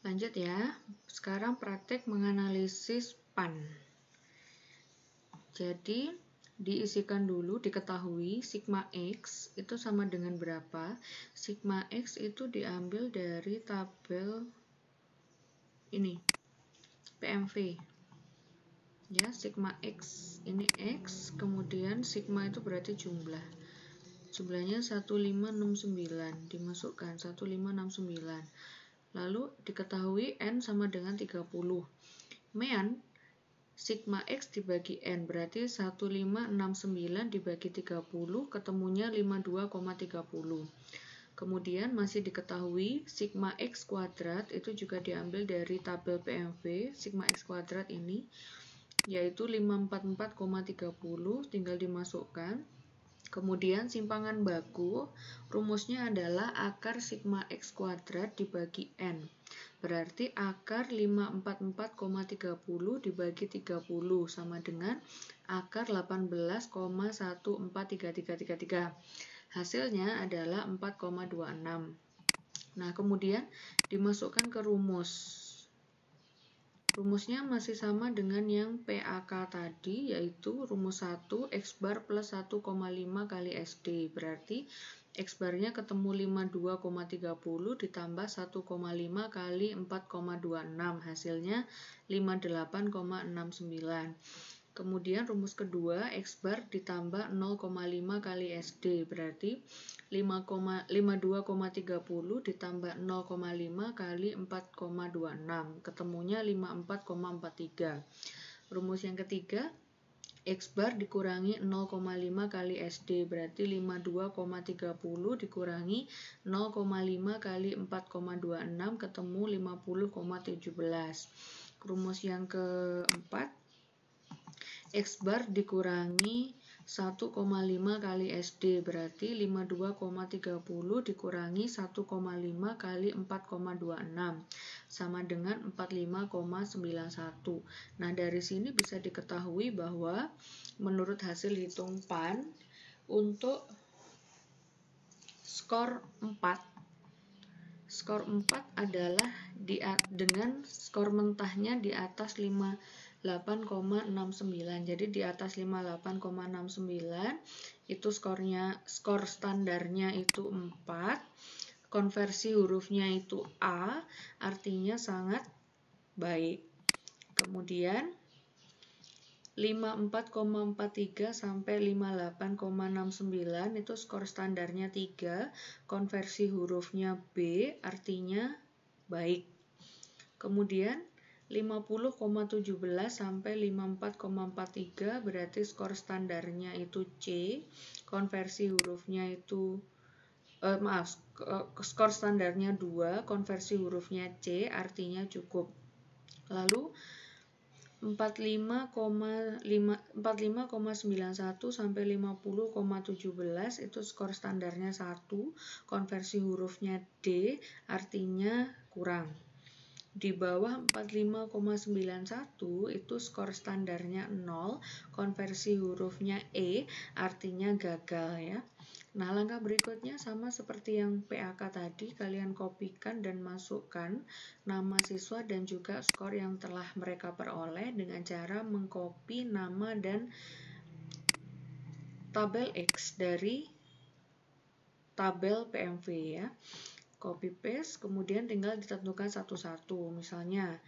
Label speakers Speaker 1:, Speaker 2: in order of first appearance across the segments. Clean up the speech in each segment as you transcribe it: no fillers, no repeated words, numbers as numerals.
Speaker 1: Lanjut ya. Sekarang praktek menganalisis PAN. Jadi, diisikan dulu, diketahui sigma X itu sama dengan berapa. Sigma X itu diambil dari tabel ini, PMV. Ya, sigma X. Ini X, kemudian sigma itu berarti jumlah. Jumlahnya 1569, dimasukkan 1569. Lalu diketahui N sama dengan 30. Mean sigma X dibagi N berarti 1569 dibagi 30 ketemunya 52,30. Kemudian masih diketahui sigma X kuadrat itu juga diambil dari tabel PMV. Sigma X kuadrat ini yaitu 544,30, tinggal dimasukkan. Kemudian simpangan baku, rumusnya adalah akar sigma X kuadrat dibagi N. Berarti akar 544,30 dibagi 30 sama dengan akar 18,143333. Hasilnya adalah 4,26. Nah, kemudian dimasukkan ke rumus. Rumusnya masih sama dengan yang PAK tadi, yaitu rumus 1 X bar plus 1,5 kali SD. Berarti X barnya ketemu 52,30 ditambah 1,5 kali 4,26. Hasilnya 58,69. Kemudian rumus kedua, X bar ditambah 0,5 kali SD, berarti 52,30 ditambah 0,5 kali 4,26, ketemunya 54,43. Rumus yang ketiga, X bar dikurangi 0,5 kali SD, berarti 52,30 dikurangi 0,5 kali 4,26, ketemu 50,17. Rumus yang keempat, X bar dikurangi 1,5 kali SD, berarti 52,30 dikurangi 1,5 kali 4,26 sama dengan 45,91. Nah, dari sini bisa diketahui bahwa menurut hasil hitung PAN untuk skor 4 adalah dengan skor mentahnya di atas 58,69. Jadi di atas 58,69 itu skor standarnya itu 4. Konversi hurufnya itu A, artinya sangat baik. Kemudian 54,43 sampai 58,69 itu skor standarnya 3, konversi hurufnya B, artinya baik. Kemudian 50,17 sampai 54,43 berarti skor standarnya itu C, konversi hurufnya itu skor standarnya 2, konversi hurufnya C, artinya cukup. Lalu 45,91 sampai 50,17 itu skor standarnya 1, konversi hurufnya D, artinya kurang. Di bawah 45,91 itu skor standarnya 0, konversi hurufnya E, artinya gagal ya. Nah, langkah berikutnya sama seperti yang PAK tadi, kalian kopikan dan masukkan nama siswa dan juga skor yang telah mereka peroleh dengan cara mengcopy nama dan tabel X dari tabel PMV ya. Copy paste, kemudian tinggal ditentukan satu-satu. Misalnya,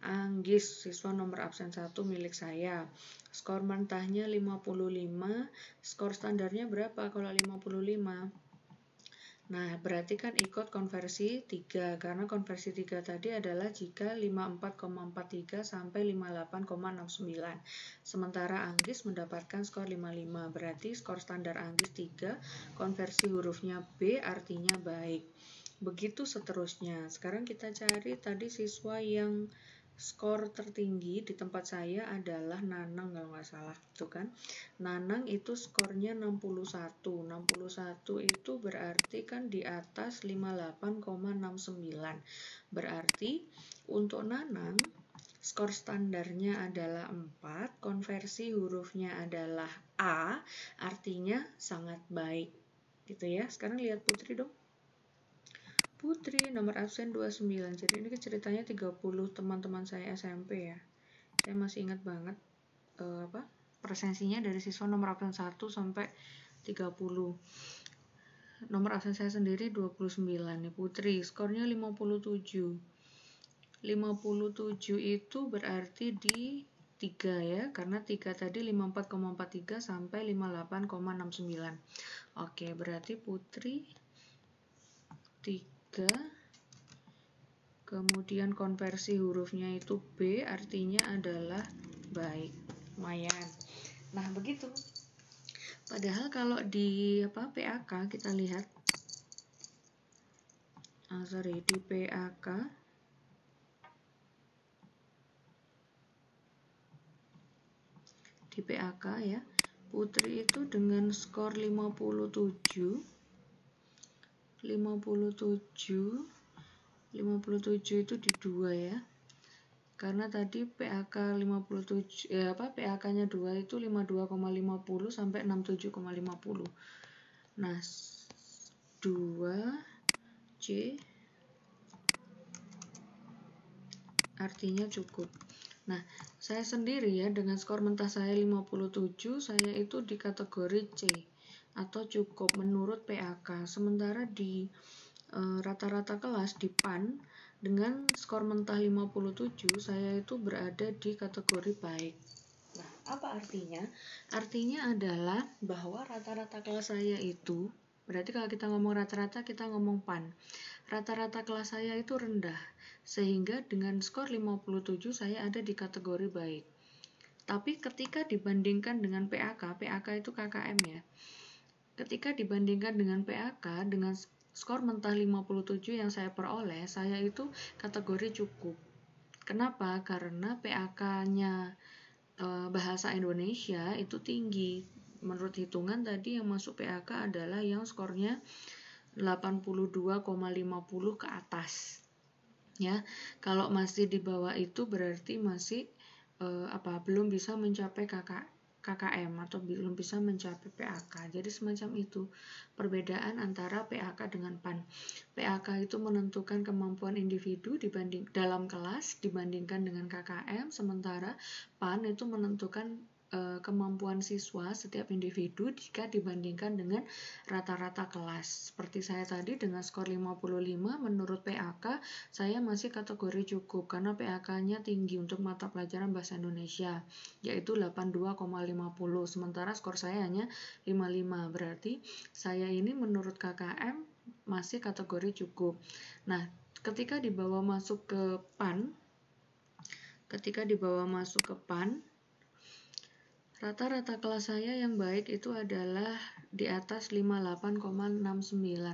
Speaker 1: Anggis, siswa nomor absen 1 milik saya. Skor mentahnya 55, skor standarnya berapa kalau 55? Nah, berarti kan ikut konversi 3, karena konversi 3 tadi adalah jika 54,43 sampai 58,69. Sementara Anggis mendapatkan skor 55, berarti skor standar Anggis 3, konversi hurufnya B, artinya baik. Begitu seterusnya. Sekarang kita cari tadi siswa yang skor tertinggi di tempat saya adalah Nanang kalau nggak salah, tuh kan. Nanang itu skornya 61. 61 itu berarti kan di atas 58,69. Berarti untuk Nanang skor standarnya adalah 4, konversi hurufnya adalah A, artinya sangat baik. Gitu ya. Sekarang lihat Putri dong. Putri, nomor absen 29. Jadi ini ceritanya 30 teman-teman saya SMP ya. Saya masih ingat banget presensinya dari siswa nomor absen 1 sampai 30. Nomor absen saya sendiri 29 nih, Putri. Skornya 57. 57 itu berarti di 3 ya, karena 3 tadi 54,43 sampai 58,69. Oke, berarti Putri 3, kemudian konversi hurufnya itu B, artinya adalah baik. Lumayan. Nah, begitu. Padahal kalau di PAK kita lihat, di PAK ya, Putri itu dengan skor 57 itu di 2 ya. Karena tadi PAK 57 PAK-nya 2 itu 52,50 sampai 67,50. Nah, 2 C artinya cukup. Nah, saya sendiri ya dengan skor mentah saya 57, saya itu di kategori C atau cukup menurut PAK. Sementara di rata-rata kelas di PAN dengan skor mentah 57, saya itu berada di kategori baik. Nah, apa artinya? Artinya adalah bahwa rata-rata kelas saya itu, berarti kalau kita ngomong rata-rata, kita ngomong PAN. Rata-rata kelas saya itu rendah, sehingga dengan skor 57 saya ada di kategori baik. Tapi ketika dibandingkan dengan PAK itu KKM ya. Ketika dibandingkan dengan PAK, dengan skor mentah 57 yang saya peroleh, saya itu kategori cukup. Kenapa? Karena PAK-nya bahasa Indonesia itu tinggi. Menurut hitungan tadi yang masuk PAK adalah yang skornya 82,50 ke atas. Ya, kalau masih di bawah itu berarti masih belum bisa mencapai KKM atau belum bisa mencapai PAK. Jadi semacam itu perbedaan antara PAK dengan PAN. PAK itu menentukan kemampuan individu dalam kelas dibandingkan dengan KKM, sementara PAN itu menentukan kemampuan siswa setiap individu jika dibandingkan dengan rata-rata kelas. Seperti saya tadi dengan skor 55 menurut PAK saya masih kategori cukup karena PAK-nya tinggi untuk mata pelajaran bahasa Indonesia, yaitu 82,50, sementara skor saya hanya 55, berarti saya ini menurut KKM masih kategori cukup. Nah, ketika dibawa masuk ke PAN, rata-rata kelas saya yang baik itu adalah di atas 58,69,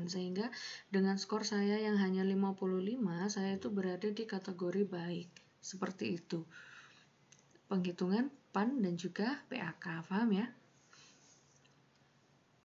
Speaker 1: sehingga dengan skor saya yang hanya 55, saya itu berada di kategori baik. Seperti itu penghitungan PAN dan juga PAK, paham ya?